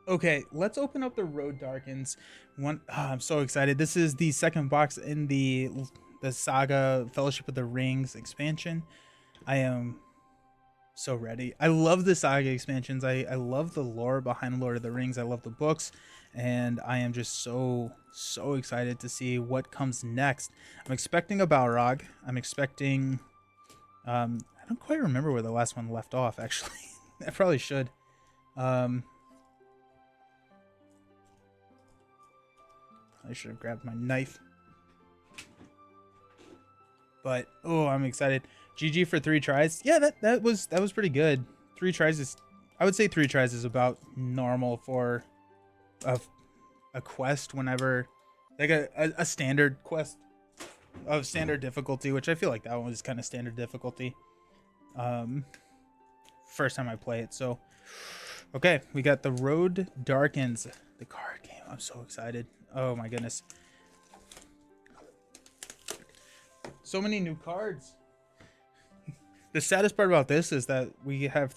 Okay, let's open up the Road Darkens. I'm so excited. This is the second box in the Saga Fellowship of the Rings expansion. I am so ready. I love the Saga expansions. I love the lore behind Lord of the Rings. I love the books, and I am just so excited to see what comes next. I'm expecting a Balrog. I'm expecting. I don't quite remember where the last one left off. Actually, I probably should. Um, I should have grabbed my knife. But oh, I'm excited. GG for 3 tries. Yeah, that was pretty good. 3 tries is, I would say 3 tries is about normal for a, a quest whenever, like a standard quest of standard difficulty, which I feel like that one was kind of standard difficulty. Um, First time I play it. So, okay, we got the Road Darkens, the card game. I'm so excited. Oh my goodness. So many new cards. The saddest part about this is that we have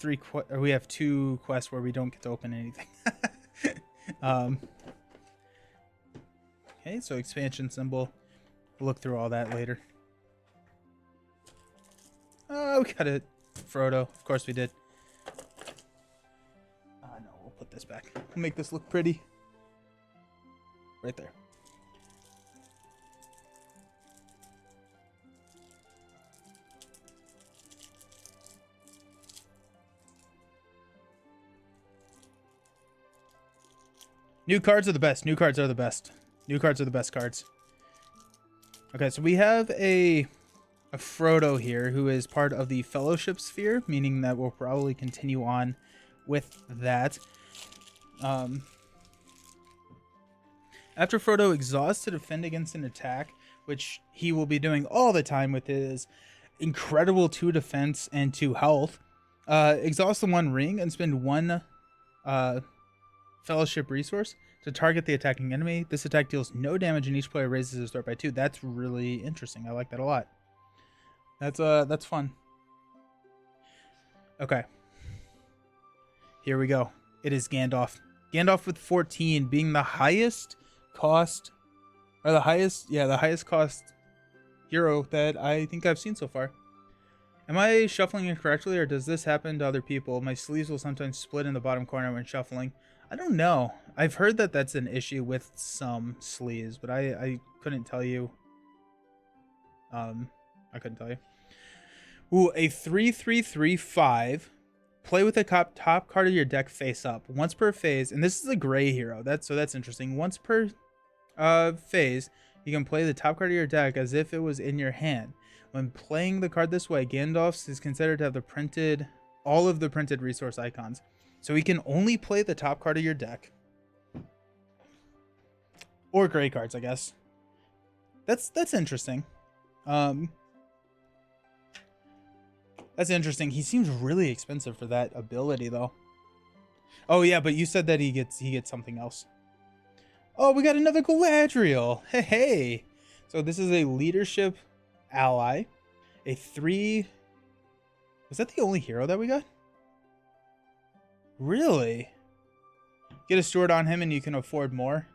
we have 2 quests where we don't get to open anything. um, okay, so expansion symbol. We'll look through all that later. Oh, we got it. Frodo. Of course we did. No, we'll put this back. We'll make this look pretty. Right there. New cards are the best. New cards are the best. New cards are the best cards. Okay, so we have a Frodo here who is part of the Fellowship Sphere, meaning that we'll probably continue on with that. After Frodo exhausts to defend against an attack, which he will be doing all the time with his incredible 2 defense and 2 health, exhaust the 1 ring and spend 1 Fellowship resource to target the attacking enemy. This attack deals no damage and each player raises his threat by 2. That's really interesting. I like that a lot. That's fun. Okay. Here we go. It is Gandalf. Gandalf with 14 being the highest cost, or the highest cost hero that I think I've seen so far. Am I shuffling incorrectly, or does this happen to other people? My sleeves will sometimes split in the bottom corner when shuffling. I don't know. I've heard that that's an issue with some sleeves, but I couldn't tell you. I couldn't tell you. Ooh, a 3/3/3/5. Play with the top card of your deck face up once per phase, and this is a gray hero. That's interesting. Once per phase, you can play the top card of your deck as if it was in your hand. When playing the card this way, Gandalf is considered to have all of the printed resource icons. So we can only play the top card of your deck. Or gray cards, I guess. That's interesting. That's interesting. He seems really expensive for that ability, though. Oh yeah, but you said that he gets something else. Oh, we got another Galadriel. Hey. So this is a leadership ally. A 3. Was that the only hero that we got? Really? Get a steward on him and you can afford more.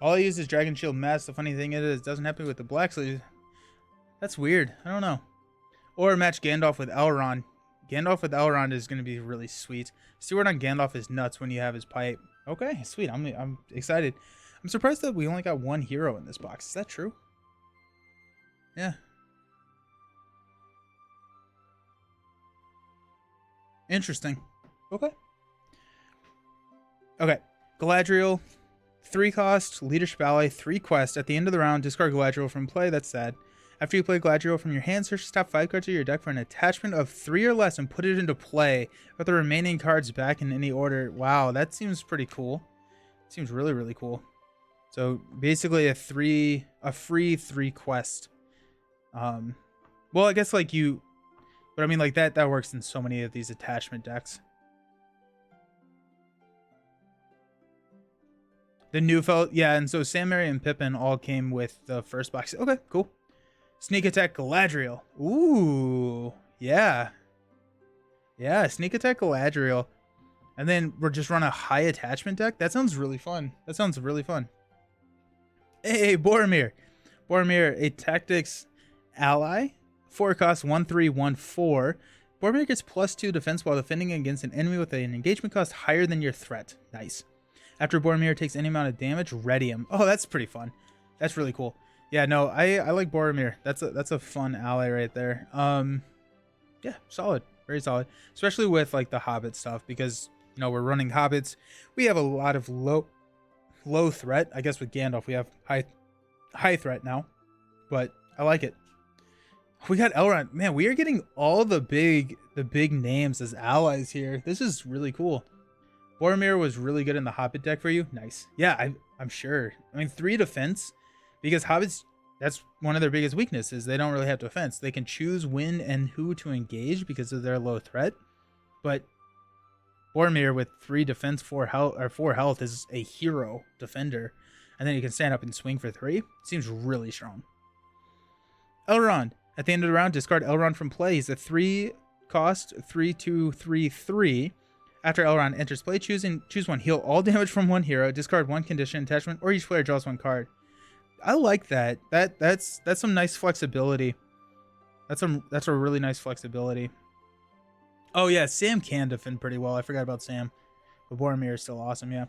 All I use is Dragon Shield Mask. The funny thing is, it doesn't happen with the Black Sleeve. That's weird. I don't know. Or match Gandalf with Elrond. Gandalf with Elrond is going to be really sweet. Steward on Gandalf is nuts when you have his pipe. Okay, sweet. I'm excited. I'm surprised that we only got 1 hero in this box. Is that true? Yeah. Interesting. Okay. Okay. Galadriel. 3 cost, leadership ally, 3 quest. At the end of the round, discard Galadriel from play. That's sad. After you play Galadriel from your hand, search the top 5 cards of your deck for an attachment of 3 or less and put it into play. Put the remaining cards back in any order. Wow, that seems pretty cool. Seems really, really cool. So basically a free 3 quest. Well, I guess like but I mean like that works in so many of these attachment decks. The new yeah, and so Sam, Mary, and Pippin all came with the first box. Okay, cool. Sneak attack Galadriel. Ooh, Yeah. Yeah, sneak attack Galadriel. And then we're just run a high attachment deck. That sounds really fun. That sounds really fun. Hey, Boromir. Boromir, a tactics ally. 4 cost 1/3/1/4. Boromir gets +2 defense while defending against an enemy with an engagement cost higher than your threat. Nice. After Boromir takes any amount of damage, ready him. Oh, that's pretty fun. That's really cool. Yeah, no, I like Boromir. That's a fun ally right there. Yeah, solid. Very solid. Especially with like the Hobbit stuff, because we're running Hobbits. We have a lot of low threat. I guess with Gandalf we have high threat now. But I like it. We got Elrond. Man, we are getting all the big names as allies here. This is really cool. Boromir was really good in the Hobbit deck for you. Nice. Yeah, I'm sure. I mean, 3 defense, because Hobbits, that's one of their biggest weaknesses. They don't really have defense. They can choose when and who to engage because of their low threat. But Boromir with 3 defense, 4 health is a hero defender. And then you can stand up and swing for 3. Seems really strong. Elrond. At the end of the round, discard Elrond from play. He's a 3 cost, 3/2/3/3. After Elrond enters play, choose one. Heal all damage from one hero. Discard 1 condition attachment, or each player draws 1 card. I like that. That's some nice flexibility. That's a really nice flexibility. Oh yeah, Sam can defend pretty well. I forgot about Sam. But Boromir is still awesome, yeah.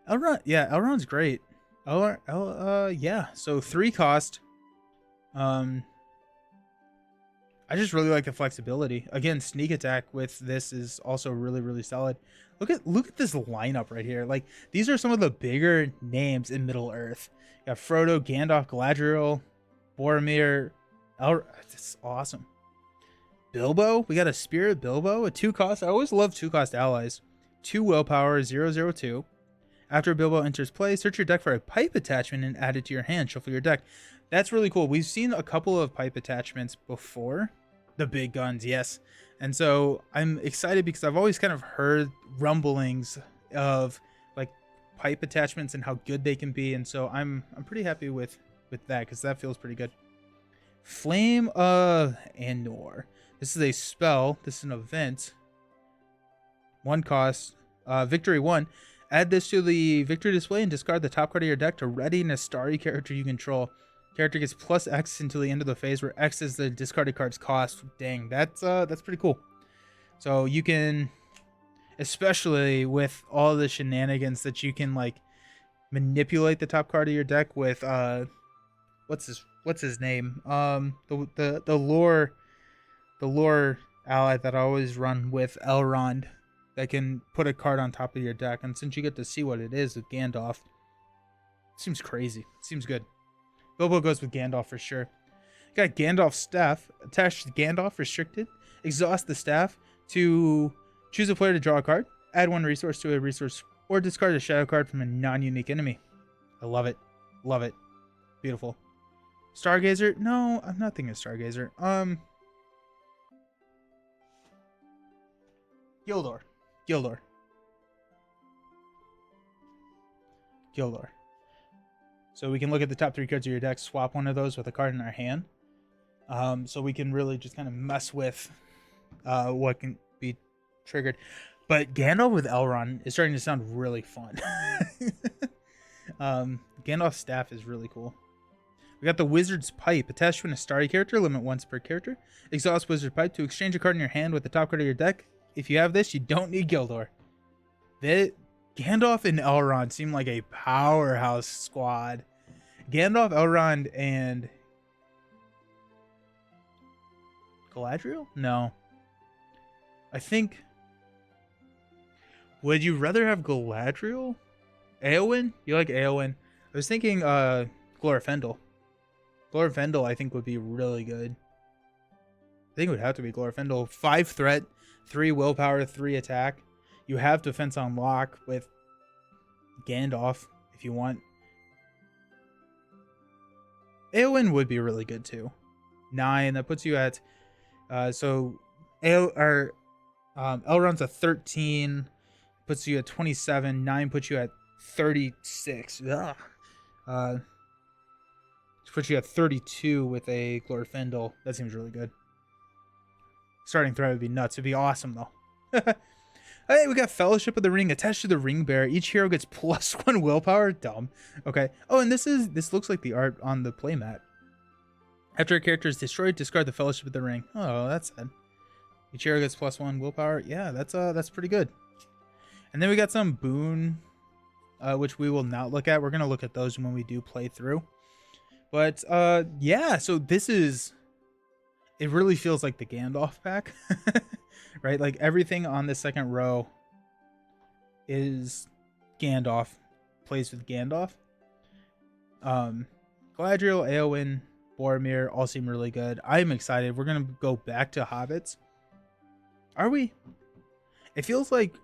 Elrond, yeah, Elrond's great. Yeah. So 3 cost. I just really like the flexibility. Again, sneak attack with this is also really, really solid. Look at this lineup right here. Like, these are some of the bigger names in Middle Earth. You got Frodo, Gandalf, Galadriel, Boromir. It's awesome. Bilbo. We got a Spirit Bilbo, a 2 cost. I always love 2 cost allies. 2 willpower, 0/0/2. After Bilbo enters play, search your deck for a pipe attachment and add it to your hand. Shuffle your deck. That's really cool. We've seen a couple of pipe attachments before. The big guns, yes. And so I'm excited because I've always kind of heard rumblings of like pipe attachments and how good they can be. And so I'm pretty happy with that because that feels pretty good. Flame of Anor. This is a spell. This is an event. 1 cost. Victory 1. Add this to the victory display and discard the top card of your deck to ready an Astari character you control. Character gets +X until the end of the phase, where X is the discarded card's cost. Dang, that's pretty cool. So you can, especially with all the shenanigans that you can like manipulate the top card of your deck with what's his name? The lore ally that I always run with, Elrond, that can put a card on top of your deck, and since you get to see what it is with Gandalf, it seems crazy. It seems good. Bilbo goes with Gandalf for sure. Got Gandalf's staff. Attached to Gandalf, restricted. Exhaust the staff to choose a player to draw a card. Add 1 resource to a resource, or discard a shadow card from a non-unique enemy. I love it. Love it. Beautiful. Stargazer? No, I'm not thinking of Stargazer. Gildor. So we can look at the top 3 cards of your deck, swap one of those with a card in our hand. So we can really just kind of mess with what can be triggered. But Gandalf with Elrond is starting to sound really fun. Gandalf's staff is really cool. We got the Wizard's Pipe. Attached to an Astari character, limit once per character. Exhaust Wizard Pipe to exchange a card in your hand with the top card of your deck. If you have this, you don't need Gildor. Gandalf and Elrond seem like a powerhouse squad. Gandalf, Elrond, and Galadriel? No. I think... Would you rather have Galadriel? Eowyn? You like Eowyn? I was thinking Glorfindel. Glorfindel I think would be really good. I think it would have to be Glorfindel. 5 threat, 3 willpower, 3 attack. You have defense on lock with Gandalf if you want. Eowyn would be really good too. 9, that puts you at Elrond's a 13, puts you at 27. 9 puts you at 36. Puts you at 32 with a Glorfindel. That seems really good. starting threat would be nuts. It'd be awesome though. Hey, we got Fellowship of the Ring attached to the ring bearer. Each hero gets +1 willpower. Dumb. Okay. Oh, and this looks like the art on the playmat. After a character is destroyed, discard the Fellowship of the Ring. Oh, that's sad. Each hero gets +1 willpower. Yeah, that's pretty good. And then we got some boon, which we will not look at. We're gonna look at those when we do play through. But yeah, so this is. It really feels like the Gandalf pack. Right? Like everything on the second row is Gandalf, plays with Gandalf. Galadriel, Eowyn, Boromir all seem really good. I'm excited. We're going to go back to Hobbits. Are we? It feels like...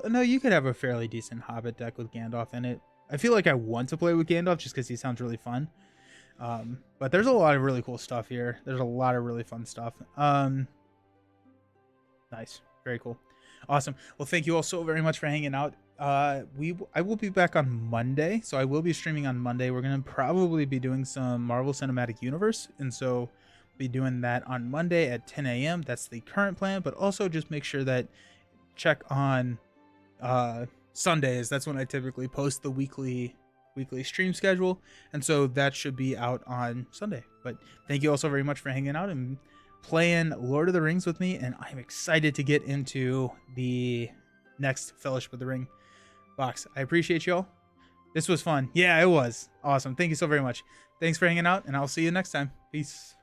No, you could have a fairly decent Hobbit deck with Gandalf in it. I feel like I want to play with Gandalf just because he sounds really fun. But there's a lot of really cool stuff here. There's a lot of really fun stuff. Nice. Very cool. Awesome. Well, thank you all so very much for hanging out. I will be back on Monday. So I will be streaming on Monday. We're going to probably be doing some Marvel Cinematic Universe. And so be doing that on Monday at 10 a.m. That's the current plan. But also just make sure that check on Sundays. That's when I typically post the weekly stream schedule. And so that should be out on Sunday. But thank you all so very much for hanging out and playing Lord of the Rings with me, and I'm excited to get into the next Fellowship of the Ring box. I appreciate y'all. This was fun. Yeah, it was awesome. Thank you so very much. Thanks for hanging out, and I'll see you next time. Peace.